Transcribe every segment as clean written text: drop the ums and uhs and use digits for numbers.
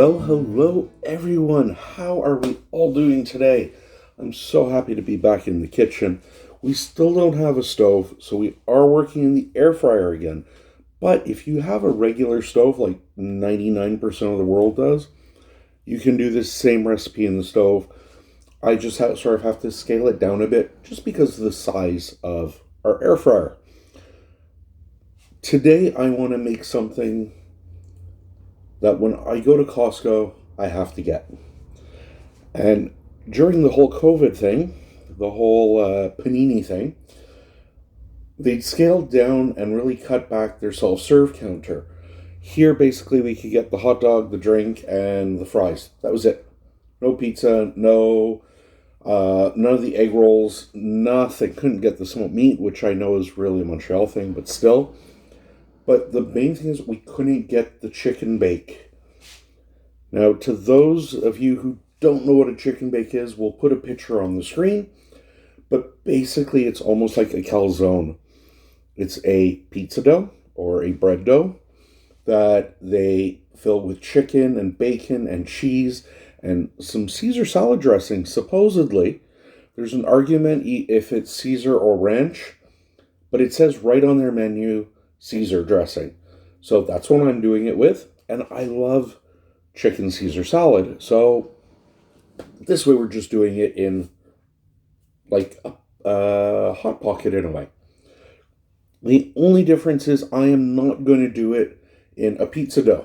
Well, hello everyone. How are we all doing today? I'm so happy to be back in the kitchen. We still don't have a stove, so we are working in the air fryer again. But if you have a regular stove, like 99% of the world does, you can do this same recipe in the stove. I just sort of have to scale it down a bit just because of the size of our air fryer. Today, I want to make something that when I go to Costco, I have to get. And during the whole COVID thing, the whole panini thing, they scaled down and really cut back their self-serve counter. Here, basically, we could get the hot dog, the drink, and the fries. That was it. No pizza, none of the egg rolls, nothing. Couldn't get the smoked meat, which I know is really a Montreal thing, but still. But the main thing is we couldn't get the chicken bake. Now, to those of you who don't know what a chicken bake is, we'll put a picture on the screen. But basically, it's almost like a calzone. It's a pizza dough or a bread dough that they fill with chicken and bacon and cheese and some Caesar salad dressing. Supposedly, there's an argument if it's Caesar or ranch, but it says right on their menu, Caesar dressing. So that's what I'm doing it with. And I love chicken Caesar salad. So this way we're just doing it in like a Hot Pocket in a way. The only difference is I am not going to do it in a pizza dough.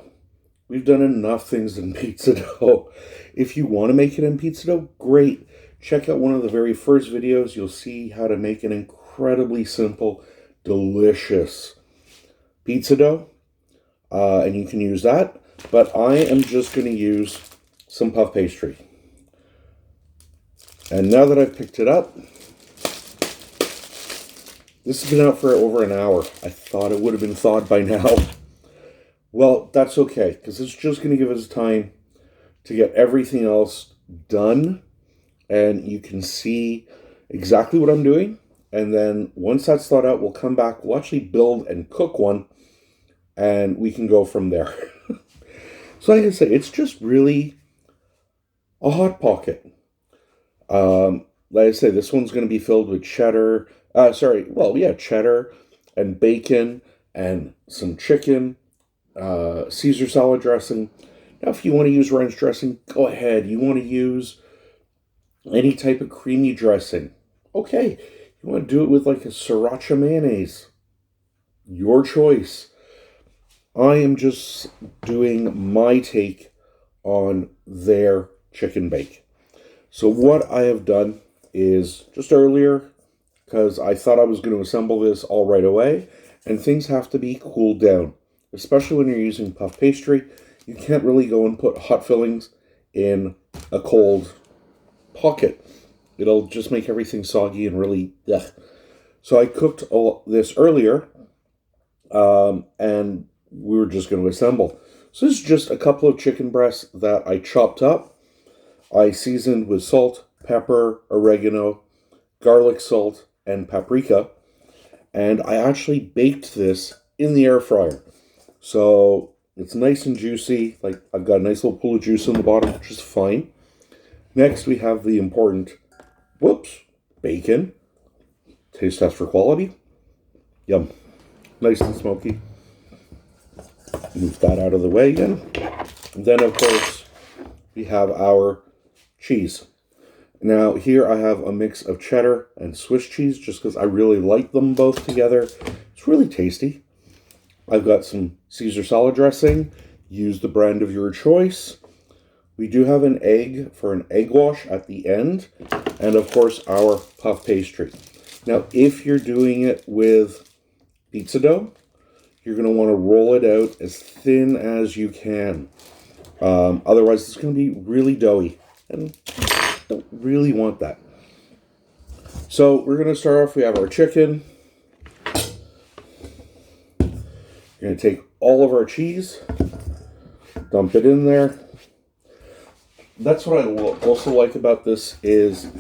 We've done enough things in pizza dough. If you want to make it in pizza dough, great. Check out one of the very first videos. You'll see how to make an incredibly simple, delicious pizza dough, and you can use that, but I am just going to use some puff pastry. And now that I've picked it up, this has been out for over an hour. I thought it would have been thawed by now. Well, that's okay, because it's just going to give us time to get everything else done, and you can see exactly what I'm doing. And then once that's thawed out, we'll come back, we'll actually build and cook one, and we can go from there. So like I say, it's just really a Hot Pocket. Like I say, this one's going to be filled with cheddar, cheddar and bacon and some chicken, Caesar salad dressing. Now, if you want to use ranch dressing, go ahead. You want to use any type of creamy dressing, okay. You want to do it with like a sriracha mayonnaise, your choice. I am just doing my take on their chicken bake. So what I have done is just earlier, because I thought I was going to assemble this all right away, and things have to be cooled down, especially when you're using puff pastry. You can't really go and put hot fillings in a cold pocket. It'll just make everything soggy and really, ugh. So I cooked this earlier, and we were just going to assemble. So this is just a couple of chicken breasts that I chopped up. I seasoned with salt, pepper, oregano, garlic salt, and paprika. And I actually baked this in the air fryer. So it's nice and juicy. Like, I've got a nice little pool of juice in the bottom, which is fine. Next, we have the important, bacon. Taste test for quality. Yum. Nice and smoky. Move that out of the way again. And then, of course, we have our cheese. Now, here I have a mix of cheddar and Swiss cheese, just because I really like them both together. It's really tasty. I've got some Caesar salad dressing. Use the brand of your choice. We do have an egg for an egg wash at the end. And, of course, our puff pastry. Now, if you're doing it with pizza dough, you're going to want to roll it out as thin as you can. Otherwise, it's going to be really doughy. And I don't really want that. So we're going to start off. We have our chicken. We're going to take all of our cheese. Dump it in there. That's what I also like about this is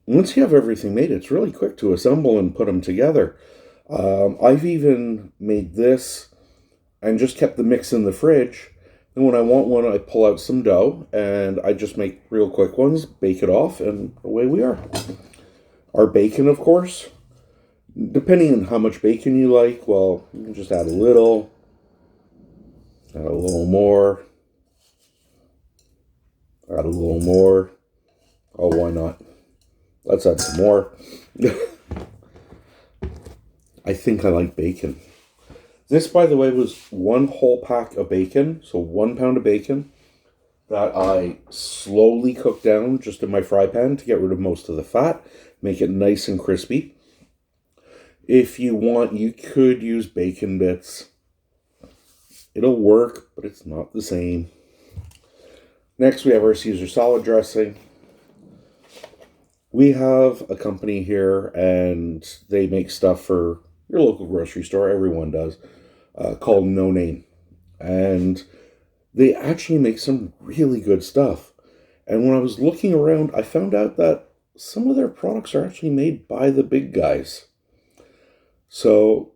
once you have everything made, it's really quick to assemble and put them together. I've even made this and just kept the mix in the fridge And when I want one, I pull out some dough and I just make real quick ones, bake it off, and away we are. Our bacon, of course, depending on how much bacon you like, well, you can just add a little more, add a little more. Oh, why not? Let's add some more. I think I like bacon. This, by the way, was one whole pack of bacon, so 1 pound of bacon that I slowly cooked down just in my fry pan to get rid of most of the fat, make it nice and crispy. If you want, you could use bacon bits. It'll work, but it's not the same. Next, we have our Caesar salad dressing. We have a company here, and they make stuff for your local grocery store. Everyone does. Called No Name. And they actually make some really good stuff. And when I was looking around, I found out that some of their products are actually made by the big guys. So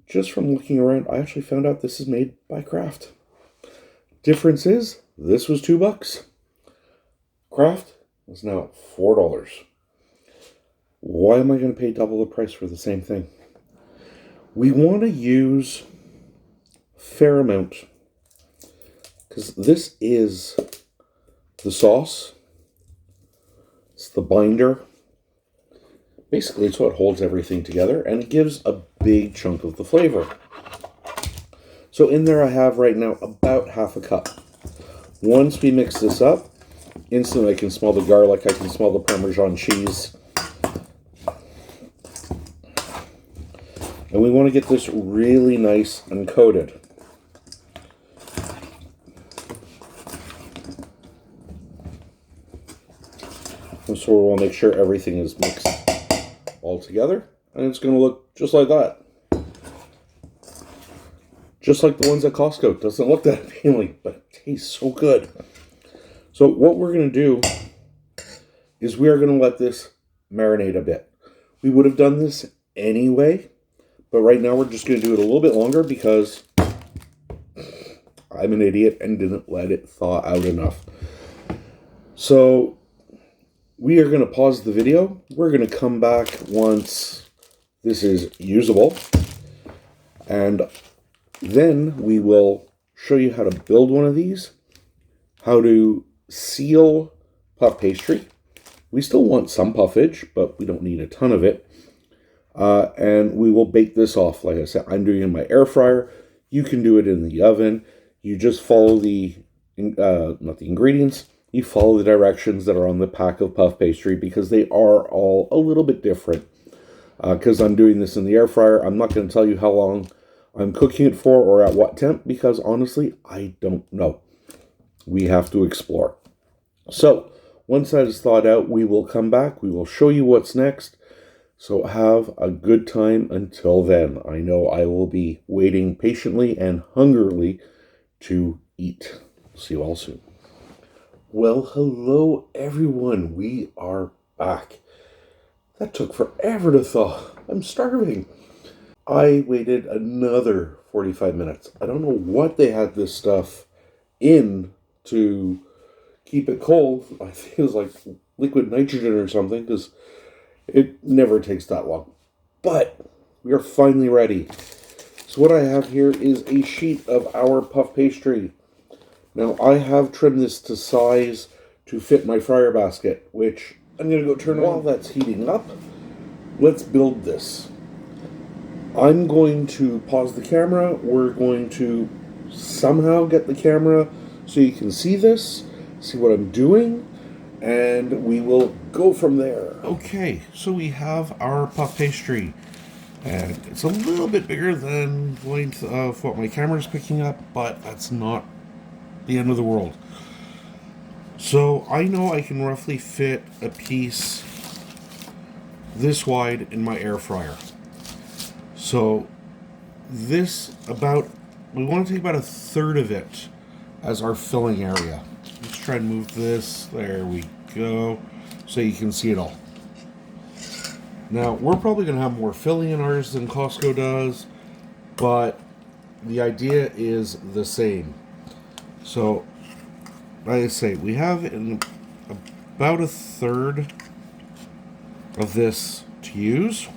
just from looking around, I actually found out this is made by Kraft. Difference is, this was $2. Kraft is now $4. Why am I going to pay double the price for the same thing? We want to use a fair amount, because this is the sauce. It's the binder. Basically, it's what holds everything together, and it gives a big chunk of the flavor. So in there I have right now about half a cup. Once we mix this up, instantly I can smell the garlic, I can smell the Parmesan cheese. And we want to get this really nice and coated. And so we'll make sure everything is mixed all together. And it's going to look just like that. Just like the ones at Costco. It doesn't look that appealing, but it tastes so good. So what we're going to do is we are going to let this marinate a bit. We would have done this anyway, but right now we're just going to do it a little bit longer because I'm an idiot and didn't let it thaw out enough. So we are going to pause the video. We're going to come back once this is usable. And then we will show you how to build one of these, how to seal puff pastry. We still want some puffage, but we don't need a ton of it. And we will bake this off. Like I said, I'm doing it in my air fryer. You can do it in the oven. You just follow the, not the ingredients, you follow the directions that are on the pack of puff pastry because they are all a little bit different. Because I'm doing this in the air fryer, I'm not going to tell you how long I'm cooking it for or at what temp because honestly, I don't know. We have to explore. So once that is thawed out, we will come back. We will show you what's next. So have a good time until then. I know I will be waiting patiently and hungrily to eat. See you all soon. Well, hello everyone. We are back. That took forever to thaw. I'm starving. I waited another 45 minutes. I don't know what they had this stuff in to keep it cold. I think it was like liquid nitrogen or something because it never takes that long. But we are finally ready. So what I have here is a sheet of our puff pastry. Now I have trimmed this to size to fit my fryer basket, which I'm going to go turn on. While that's heating up, let's build this. I'm going to pause the camera. We're going to somehow get the camera so you can see this, see what I'm doing, and we will go from there. Okay, so we have our puff pastry, and it's a little bit bigger than the length of what my camera is picking up, but that's not the end of the world. So I know I can roughly fit a piece this wide in my air fryer. So this we want to take about a third of it as our filling area. Let's try and move this. There we go. So you can see it all. Now, we're probably going to have more filling in ours than Costco does, but the idea is the same. So, like I say, we have about a third of this to use.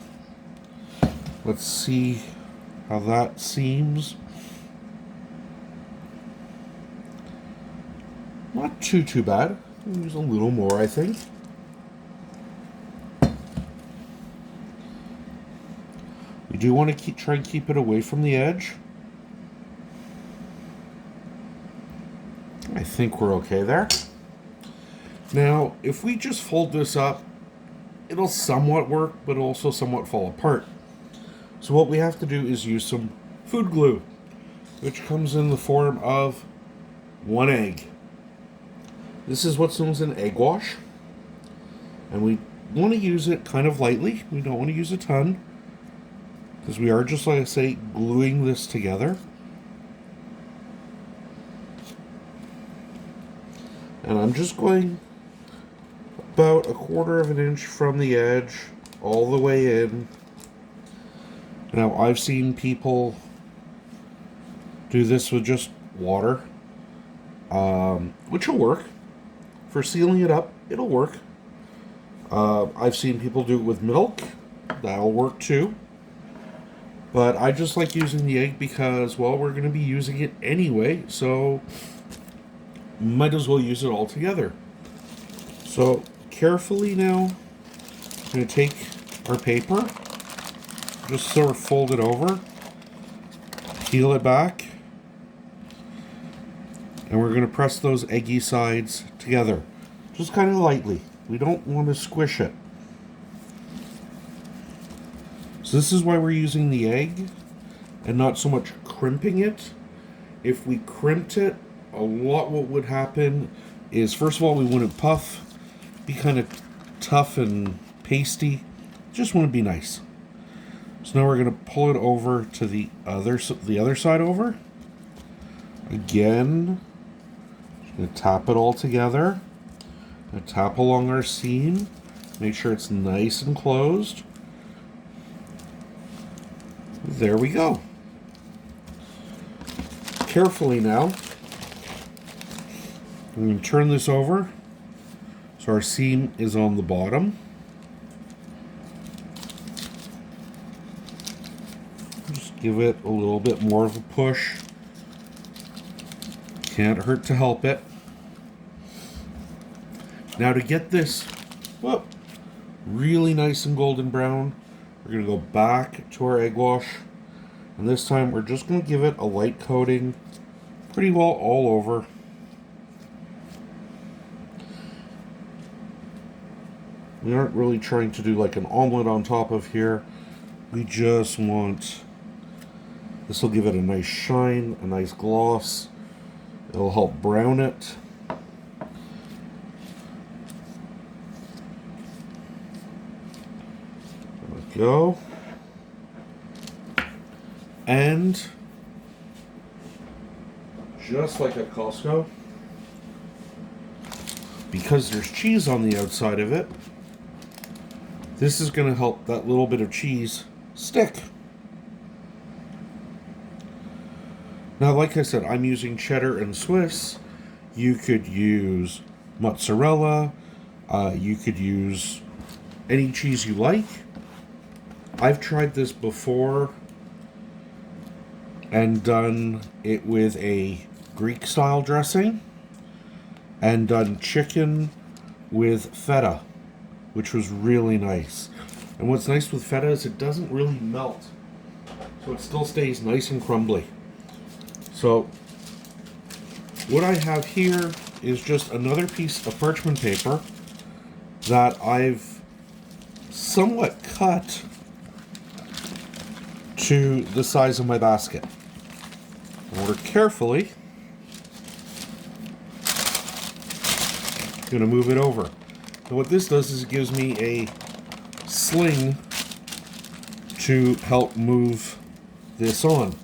Let's see how that seems. Not too bad. Use a little more, I think. We do want to try and keep it away from the edge. I think we're okay there. Now, if we just fold this up, it'll somewhat work, but also somewhat fall apart. So what we have to do is use some food glue, which comes in the form of 1 egg. This is what's known as an egg wash. And we want to use it kind of lightly. We don't want to use a ton, because we are, just like I say, gluing this together. And I'm just going about 1/4 of an inch from the edge all the way in. Now, I've seen people do this with just water, which will work. For sealing it up, it'll work. I've seen people do it with milk. That'll work too. But I just like using the egg because, well, we're going to be using it anyway, so might as well use it all together. So carefully now, I'm going to take our paper, just sort of fold it over, peel it back, and we're going to press those eggy sides together, just kind of lightly. We don't want to squish it. So this is why we're using the egg and not so much crimping it. If we crimped it, a lot what would happen is, first of all, we wouldn't puff, be kind of tough and pasty. Just want to be nice. So now we're going to pull it over to the other side over. Again, just going to tap it all together. Going to tap along our seam. Make sure it's nice and closed. There we go. Carefully now, I'm going to turn this over so our seam is on the bottom. Just give it a little bit more of a push. Can't hurt to help it. Now, to get this really nice and golden brown, we're going to go back to our egg wash. And this time we're just going to give it a light coating pretty well all over. We aren't really trying to do like an omelet on top of here. We just want, this will give it a nice shine, a nice gloss. It'll help brown it. There we go. And just like at Costco, because there's cheese on the outside of it, this is going to help that little bit of cheese stick. Now, like I said, I'm using cheddar and Swiss. You could use mozzarella. You could use any cheese you like. I've tried this before and done it with a Greek style dressing and done chicken with feta, which was really nice. And what's nice with feta is it doesn't really melt, so it still stays nice and crumbly. So what I have here is just another piece of parchment paper that I've somewhat cut to the size of my basket. Order carefully. I'm going to move it over. And what this does is it gives me a sling to help move this on.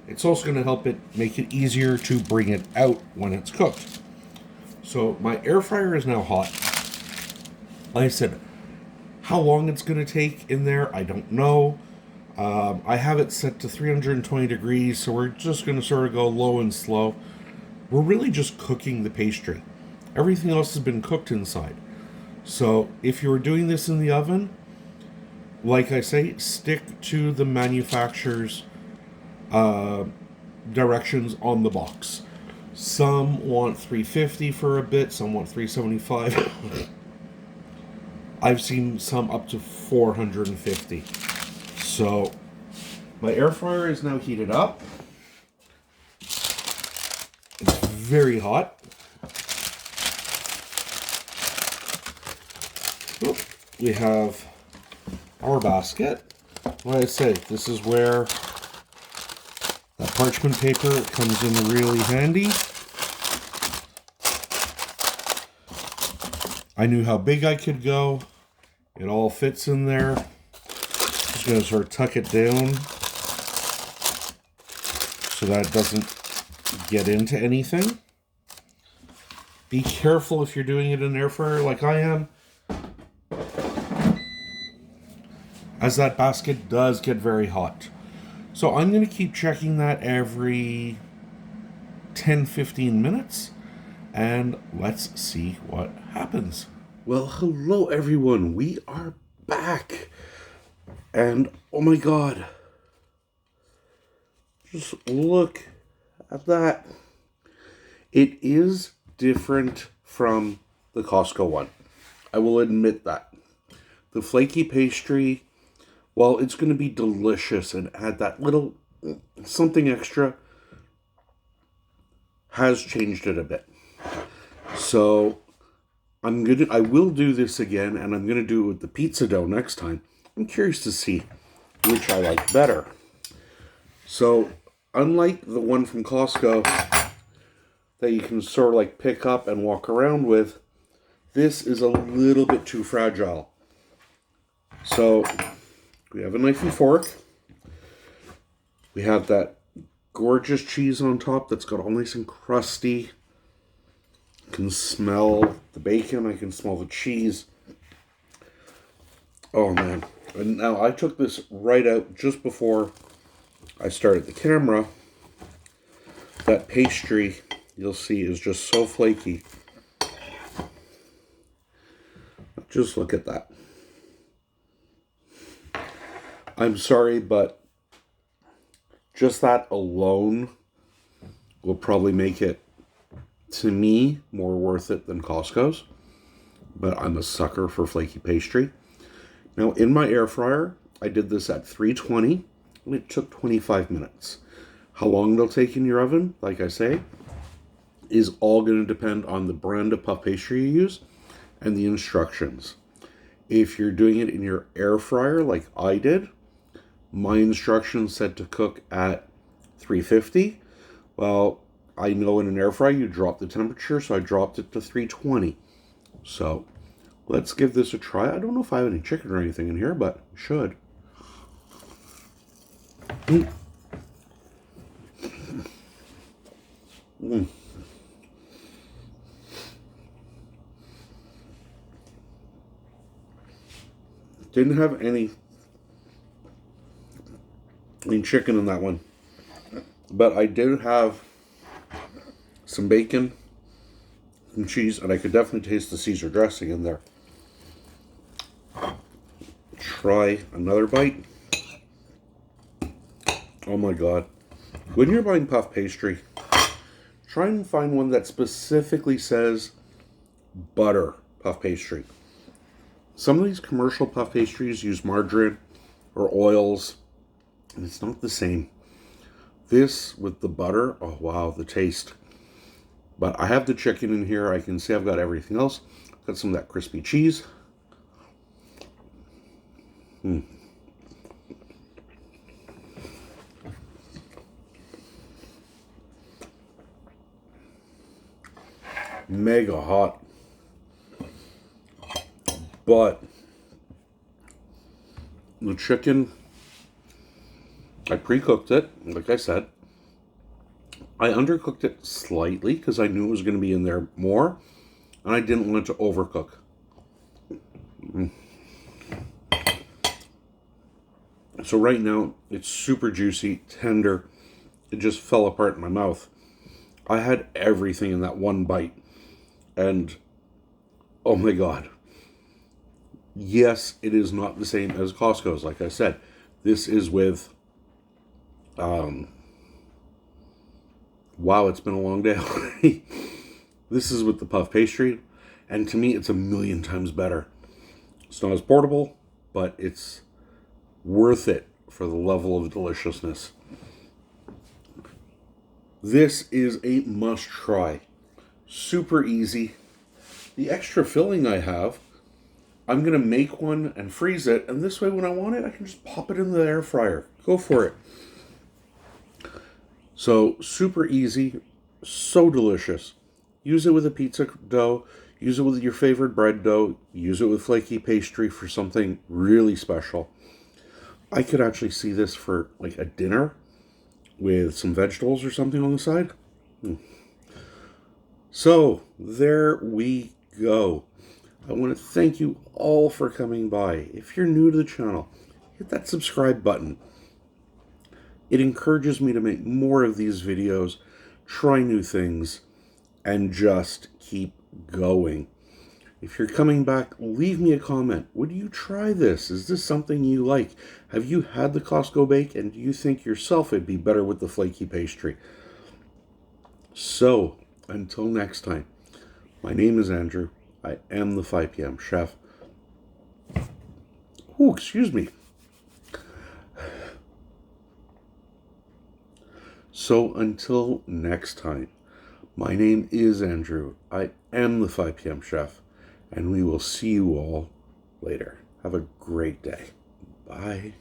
It's also going to help it make it easier to bring it out when it's cooked. So my air fryer is now hot. Like I said, how long it's going to take in there, I don't know. I have it set to 320 degrees, so we're just going to sort of go low and slow. we're really just cooking the pastry. Everything else has been cooked inside. So if you're doing this in the oven, like I say, stick to the manufacturer's directions on the box. Some want 350 for a bit, some want 375. I've seen some up to 450. So my air fryer is now heated up. It's very hot. Oop. We have our basket. Like I say, this is where that parchment paper comes in really handy. I knew how big I could go. It all fits in there. Just going to sort of tuck it down so that it doesn't get into anything. Be careful if you're doing it in an air fryer like I am, as that basket does get very hot. So I'm going to keep checking that every 10-15 minutes, and let's see what happens. Well, hello everyone. We are back. And oh my god. Just look at that. It is different from the Costco one. I will admit that. The flaky pastry, while it's going to be delicious and add that little something extra, has changed it a bit. So I will do this again, and I'm gonna do it with the pizza dough next time. I'm curious to see which I like better. So unlike the one from Costco that you can sort of like pick up and walk around with, this is a little bit too fragile. So we have a knife and fork. We have that gorgeous cheese on top that's got all nice and crusty. I can smell the bacon. I can smell the cheese. Oh man. And now I took this right out just before I started the camera. That pastry, you'll see, is just so flaky. Just look at that. I'm sorry, but just that alone will probably make it, to me, more worth it than Costco's. But I'm a sucker for flaky pastry. Now, in my air fryer, I did this at 320, and it took 25 minutes. How long it'll take in your oven, like I say, is all going to depend on the brand of puff pastry you use and the instructions. If you're doing it in your air fryer, like I did, my instructions said to cook at 350. Well, I know in an air fryer you drop the temperature, so I dropped it to 320. So let's give this a try. I don't know if I have any chicken or anything in here, but should. Didn't have any chicken in that one, but I did have some bacon and cheese, and I could definitely taste the Caesar dressing in there. Try another bite. Oh my god. When you're buying puff pastry, try and find one that specifically says butter puff pastry. Some of these commercial puff pastries use margarine or oils, and it's not the same. This with the butter, oh wow, the taste. But I have the chicken in here. I can see I've got everything else. Got some of that crispy cheese. Mega hot. But the chicken, I pre-cooked it, like I said. I undercooked it slightly because I knew it was going to be in there more, and I didn't want it to overcook. So right now, it's super juicy, tender. It just fell apart in my mouth. I had everything in that one bite. And oh my God. Yes, it is not the same as Costco's. Like I said, this is with, wow, it's been a long day already. This is with the puff pastry. And to me, it's a million times better. It's not as portable, but it's worth it for the level of deliciousness. This is a must try. Super easy. The extra filling I have, I'm going to make one and freeze it. And this way, when I want it, I can just pop it in the air fryer. Go for it. So super easy, so delicious. Use it with a pizza dough. Use it with your favorite bread dough. Use it with flaky pastry for something really special. I could actually see this for like a dinner with some vegetables or something on the side. So there we go. I want to thank you all for coming by. If you're new to the channel, hit that subscribe button. It encourages me to make more of these videos, try new things, and just keep going. If you're coming back, leave me a comment. Would you try this? Is this something you like? Have you had the Costco bake, and do you think yourself it'd be better with the flaky pastry? So, until next time, my name is Andrew. I am the 5 p.m. chef. Ooh, excuse me. So until next time, my name is Andrew. I am the 5 p.m. chef, and we will see you all later. Have a great day. Bye.